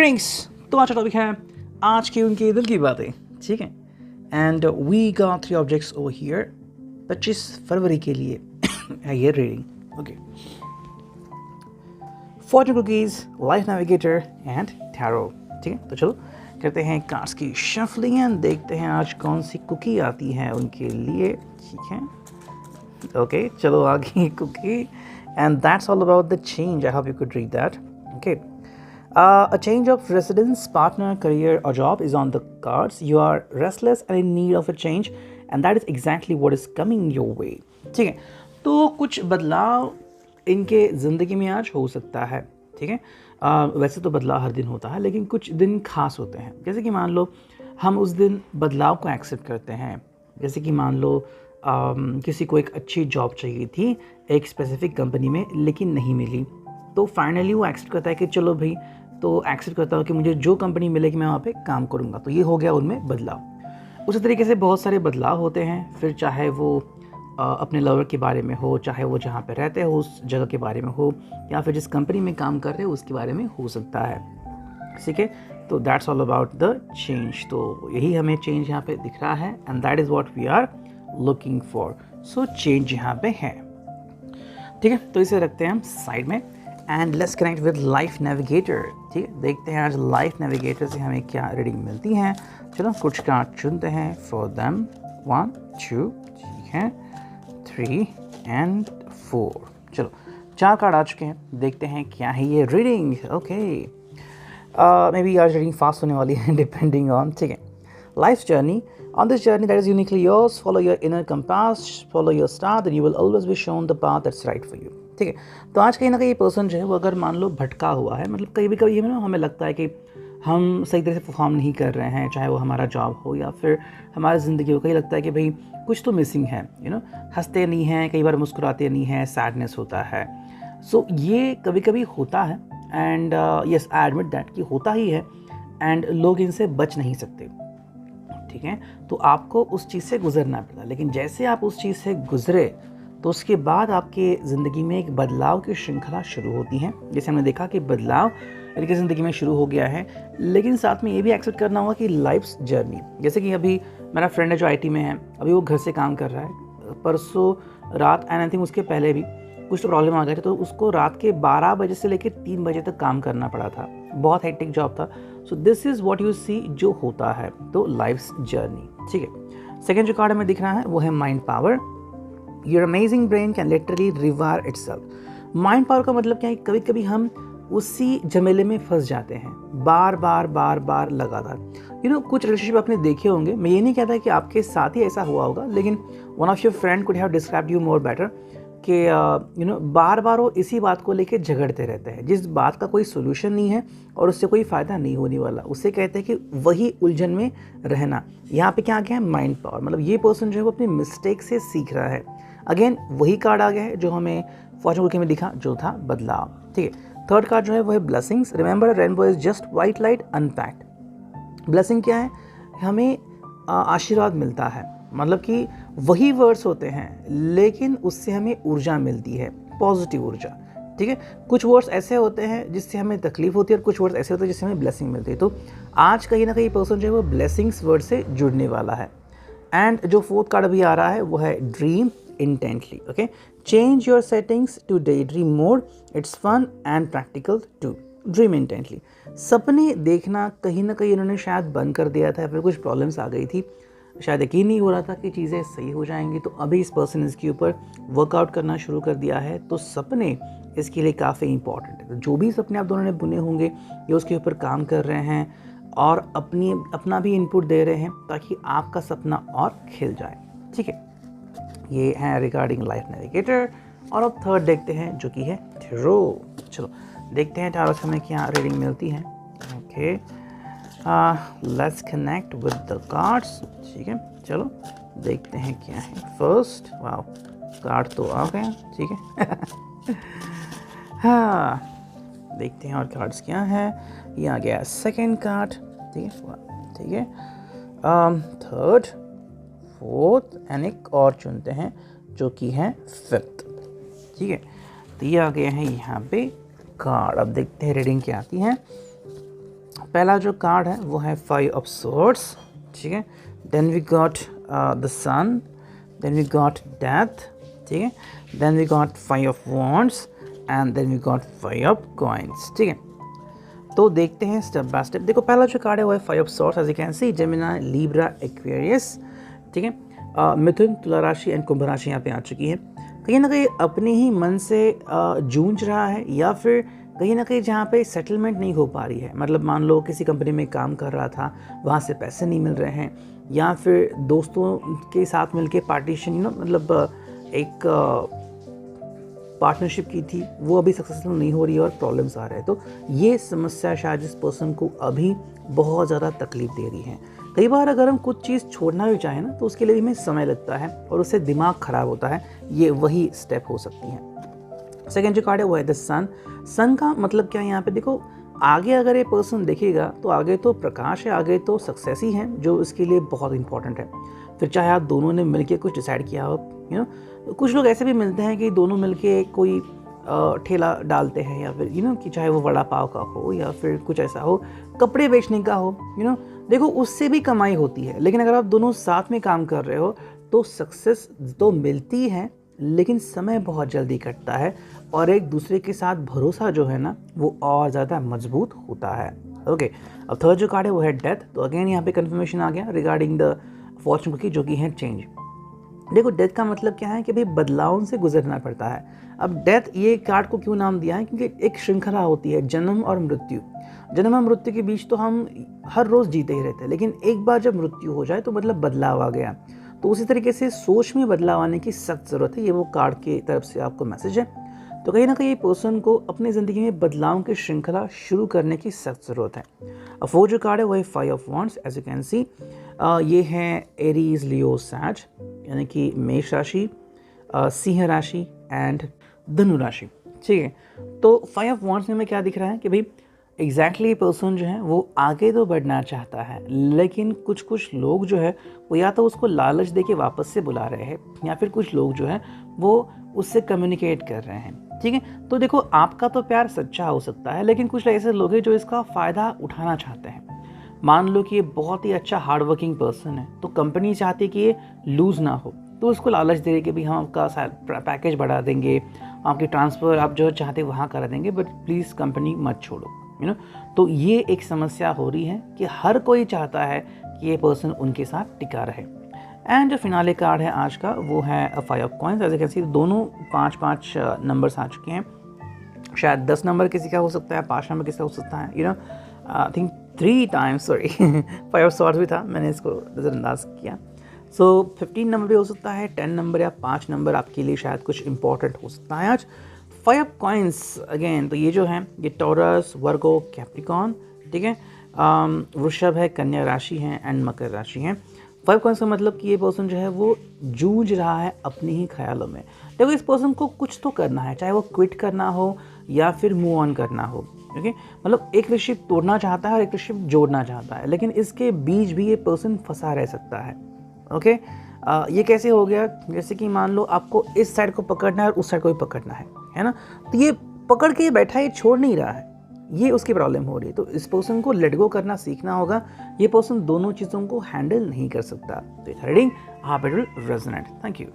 Friends, तो आज का टॉपिक है आज की उनकी दिल की बातें, ठीक है। And we got 3 objects over here 25 फरवरी के लिए है ये reading, okay. Fortune cookies, life navigator and tarot, ठीक है। तो चलो करते हैं कार्ड्स की शफलिंग एंड देखते हैं आज कौन सी कुकी आती है उनके लिए, ठीक है। ओके, चलो आ गई cookie and that's all about the change. I hope you could read that, okay. A change of residence, partner, career, or job is on the cards. You are restless and in need of a change, and that is exactly what is coming your way. ठीक है, तो कुछ बदलाव इनके ज़िंदगी में आज हो सकता है, ठीक है। वैसे तो बदलाव हर दिन होता है, लेकिन कुछ दिन खास होते हैं। जैसे कि मान लो हम उस दिन बदलाव को एक्सेप्ट करते हैं। जैसे कि मान लो किसी को एक अच्छी जॉब चाहिए थी एक स्पेसिफिक कंपनी में, लेकिन नहीं मिली, तो फाइनली वो एक्सेप्ट करता है कि चलो भाई, तो एक्सेप्ट करता हूँ कि मुझे जो कंपनी मिलेगी मैं वहाँ पे काम करूँगा। तो ये हो गया उनमें बदलाव। उसी तरीके से बहुत सारे बदलाव होते हैं, फिर चाहे वो अपने लवर के बारे में हो, चाहे वो जहाँ पे रहते हो उस जगह के बारे में हो, या फिर जिस कंपनी में काम कर रहे हो उसके बारे में हो सकता है, ठीक है। तो that's all about the change. तो यही हमें चेंज यहाँ पे दिख रहा है and that is what we are looking for. So change यहाँ पे है, ठीक है। तो इसे रखते हैं हम साइड में and let's connect with life navigator, ठीक है। देखते हैं आज लाइफ नेविगेटर से हमें क्या रीडिंग मिलती है। चलो कुछ कार्ड चुनते हैं फॉर देम। 1 2, ठीक है, 3 एंड 4। चलो 4 कार्ड आ चुके हैं, देखते हैं क्या है ये रीडिंग, ओके। मे बी आज रीडिंग फास्ट होने वाली है डिपेंडिंग ऑन, ठीक है। Life journey, on this journey that is uniquely yours, follow your inner compass, follow your star, then you will always be shown the path that's right for you, ठीक है। तो आज कहीं ना कहीं ये पर्सन जो है वो अगर मान लो भटका हुआ है, मतलब कभी ना हमें लगता है कि हम सही तरह से परफॉर्म नहीं कर रहे हैं, चाहे वो हमारा जॉब हो या फिर हमारी ज़िंदगी हो, कहीं लगता है कि भाई कुछ तो मिसिंग है, हंसते नहीं हैं, कई बार मुस्कुराते नहीं हैं, सैडनेस होता है। सो ये कभी कभी होता है and yes I admit that कि होता ही है एंड लोग इनसे बच नहीं सकते, ठीक है। तो आपको उस चीज़ से गुजरना पड़ा, लेकिन जैसे आप उस चीज़ से गुजरे तो उसके बाद आपके ज़िंदगी में एक बदलाव की श्रृंखला शुरू होती है। जैसे हमने देखा कि बदलाव इनकी ज़िंदगी में शुरू हो गया है, लेकिन साथ में ये भी एक्सेप्ट करना होगा कि लाइफ्स जर्नी, जैसे कि अभी मेरा फ्रेंड है जो IT में है, अभी वो घर से काम कर रहा है। परसों रात एंड आई थिंक उसके पहले भी कुछ तो प्रॉब्लम आ गया था, तो उसको रात के 12 बजे से लेकर 3 बजे तक काम करना पड़ा था, बहुत हेक्टिक जॉब था। So this is what you see जो होता है, तो लाइफ्स जर्नी, ठीक है। सेकेंड जो कार्ड हमें दिख रहा है वो है mind power. Your amazing brain can literally rewire itself. Mind power का मतलब क्या है, कभी कभी हम उसी झमेले में फंस जाते हैं, बार बार लगातार। कुछ रिलेशनशिप आपने देखे होंगे, मैं ये नहीं कहता कि आपके साथ ही ऐसा हुआ होगा, लेकिन one of your friend could have described you more better कि बार बार वो इसी बात को लेके झगड़ते रहते हैं, जिस बात का कोई सोल्यूशन नहीं है और उससे कोई फ़ायदा नहीं होने वाला, उसे कहते हैं कि वही उलझन में रहना। यहाँ पे क्या आ गया है, माइंड पावर, मतलब ये पर्सन जो है वो अपनी मिस्टेक से सीख रहा है। अगेन वही कार्ड आ गया है जो हमें फॉर्चून कुकी में दिखा, जो था बदलाव, ठीक है। थर्ड कार्ड जो है वो है blessings. Remember rainbow is just white light unpacked. Blessing क्या है, हमें आशीर्वाद मिलता है, मतलब कि वही वर्ड्स होते हैं लेकिन उससे हमें ऊर्जा मिलती है, पॉजिटिव ऊर्जा, ठीक है। कुछ वर्ड्स ऐसे होते हैं जिससे हमें तकलीफ होती है और कुछ वर्ड्स ऐसे होते हैं जिससे हमें ब्लेसिंग मिलती है। तो आज कहीं ना कहीं पर्सन जो है वो ब्लेसिंग्स वर्ड से जुड़ने वाला है। एंड जो फोर्थ कार्ड अभी आ रहा है वो है dream intently, okay. Change your settings to daydream mode, it's fun and practical too. Dream intently, सपने देखना कहीं ना कहीं इन्होंने शायद बंद कर दिया था, फिर कुछ प्रॉब्लम्स आ गई थी, शायद यकीन नहीं हो रहा था कि चीज़ें सही हो जाएंगी, तो अभी इस पर्सन इसके ऊपर वर्कआउट करना शुरू कर दिया है। तो सपने इसके लिए काफ़ी इंपॉर्टेंट है। तो जो भी सपने आप दोनों ने बुने होंगे ये उसके ऊपर काम कर रहे हैं और अपना भी इनपुट दे रहे हैं ताकि आपका सपना और खिल जाए, ठीक है। ये है रिगार्डिंग लाइफ नेविगेटर। और अब थर्ड देखते हैं जो कि है टैरो। चलो देखते हैं टैरो से हमें क्या रीडिंग मिलती है, okay. Let's connect with the cards, ठीक है। चलो देखते हैं क्या है। फर्स्ट वाओ, कार्ड तो आ गया, ठीक है। हाँ, देखते हैं और कार्ड्स क्या है। ये आ गया सेकंड कार्ड, ठीक है, ठीक है। थर्ड, फोर्थ एंड एक और चुनते हैं जो कि है फिफ्थ, ठीक है। तो ये आ गए हैं यहाँ पे कार्ड। अब देखते हैं रीडिंग क्या आती है। पहला जो कार्ड है वो है 5 ऑफ swords, ठीक है। Then we got the sun, then we got death, ठीक है। Then we got 5 of wands and then we got 5 of coins, ठीक है। तो देखते हैं स्टेप बाय स्टेप। देखो पहला जो कार्ड है वो है 5 of swords, as you can see, Gemini, Libra, Aquarius, ठीक है। मिथुन, तुला राशि एंड कुंभ राशि यहाँ पे आ चुकी है। कहीं ना कहीं अपने ही मन से जूझ रहा है, या फिर कहीं ना कहीं जहाँ पे सेटलमेंट नहीं हो पा रही है। मतलब मान लो किसी कंपनी में काम कर रहा था, वहाँ से पैसे नहीं मिल रहे हैं, या फिर दोस्तों के साथ मिलके पार्टीशन मतलब एक पार्टनरशिप की थी, वो अभी सक्सेसफुल नहीं हो रही है और प्रॉब्लम्स आ रहे हैं। तो ये समस्या शायद इस पर्सन को अभी बहुत ज़्यादा तकलीफ दे रही है। कई बार अगर हम कुछ चीज़ छोड़ना भी चाहें ना, तो उसके लिए भी हमें समय लगता है और उससे दिमाग ख़राब होता है। ये वही स्टेप हो सकती है। सेकेंड जो कार्ड है वो है द सन। सन का मतलब क्या है यहाँ पे? देखो आगे अगर ये पर्सन देखेगा तो आगे तो प्रकाश है, आगे तो सक्सेस ही है, जो इसके लिए बहुत इंपॉर्टेंट है। फिर चाहे आप दोनों ने मिलके कुछ डिसाइड किया हो, कुछ लोग ऐसे भी मिलते हैं कि दोनों मिलके कोई ठेला डालते हैं, या फिर कि चाहे वो वड़ा पाव का हो या फिर कुछ ऐसा हो, कपड़े बेचने का हो, देखो उससे भी कमाई होती है। लेकिन अगर आप दोनों साथ में काम कर रहे हो तो सक्सेस तो मिलती है, लेकिन समय बहुत जल्दी कटता है और एक दूसरे के साथ भरोसा जो है ना वो और ज़्यादा मजबूत होता है। ओके, अब थर्ड जो कार्ड है वो है डेथ। तो अगेन यहाँ पे कंफर्मेशन आ गया रिगार्डिंग द फॉर्चून कुकी, जो कि है चेंज। देखो डेथ का मतलब क्या है कि भाई बदलावों से गुजरना पड़ता है। अब डेथ ये कार्ड को क्यों नाम दिया है? क्योंकि एक श्रृंखला होती है, जन्म और मृत्यु। जन्म और मृत्यु के बीच तो हम हर रोज़ जीते ही रहते हैं, लेकिन एक बार जब मृत्यु हो जाए तो मतलब बदलाव आ गया। तो उसी तरीके से सोच में बदलाव आने की सख्त ज़रूरत है। ये वो कार्ड की तरफ से आपको मैसेज है। तो कहीं ना कहीं पर्सन को अपनी ज़िंदगी में बदलाव की श्रृंखला शुरू करने की सख्त ज़रूरत है। अब वो जो कार्ड है वो है 5 of wands, as you can see. ये है एरीज, लियो, सैज, यानी कि मेष राशि, सिंह राशि एंड धनु राशि, ठीक है। तो 5 ऑफ wands में हमें क्या दिख रहा है कि भाई एग्जैक्टली पर्सन जो है वो आगे तो बढ़ना चाहता है, लेकिन कुछ लोग जो है वो या तो उसको लालच दे के वापस से बुला रहे हैं, या फिर कुछ लोग जो है वो उससे कम्युनिकेट कर रहे हैं, ठीक है। तो देखो आपका तो प्यार सच्चा हो सकता है, लेकिन कुछ ऐसे लोग हैं जो इसका फ़ायदा उठाना चाहते हैं। मान लो कि ये बहुत ही अच्छा हार्ड वर्किंग पर्सन है, तो कंपनी चाहती है कि ये लूज़ ना हो, तो उसको लालच दे रही कि भाई हम आपका पैकेज बढ़ा देंगे, आपकी ट्रांसफ़र आप जो चाहते हैं वहाँ करा देंगे, बट प्लीज़ कंपनी मत छोड़ो, तो ये एक समस्या हो रही है कि हर कोई चाहता है कि ये पर्सन उनके साथ टिका रहे। एंड जो फिनाले कार्ड है आज का वो है 5 of coins. As you can see दोनों 5-5 नंबर्स आ चुके हैं। शायद 10 नंबर किसी का हो सकता है, 5 नंबर किसी का हो सकता है, I think 3 times, sorry 5 of swords भी था, मैंने इसको नज़रअंदाज किया। सो 15 नंबर भी हो सकता है, 10 नंबर या 5 नंबर आपके लिए शायद कुछ इंपॉर्टेंट हो सकता है आज। 5 ऑफ कॉइन्स अगेन, तो ये जो है ये टॉरस, वर्गो, कैप्रिकॉन, ठीक है, वृषभ है, कन्या राशि है एंड मकर राशि है। 5 कॉइन्स का मतलब कि ये पर्सन जो है वो जूझ रहा है अपने ही ख्यालों में। देखो इस पर्सन को कुछ तो करना है, चाहे वो क्विट करना हो या फिर मूव ऑन करना हो, ओके। मतलब एक रिलेशनशिप तोड़ना चाहता है और एक रिलेशनशिप जोड़ना चाहता है, लेकिन इसके बीच भी ये पर्सन फंसा रह सकता है, ओके। ये कैसे हो गया? जैसे कि मान लो आपको इस साइड को पकड़ना है और उस साइड को भी पकड़ना है ना, तो ये पकड़ के बैठा, ये छोड़ नहीं रहा है, ये उसकी प्रॉब्लम हो रही है। तो इस पर्सन को लेट गो करना सीखना होगा। ये पर्सन दोनों चीज़ों को हैंडल नहीं कर सकता। तो रीडिंग आप it will resonate. Thank you.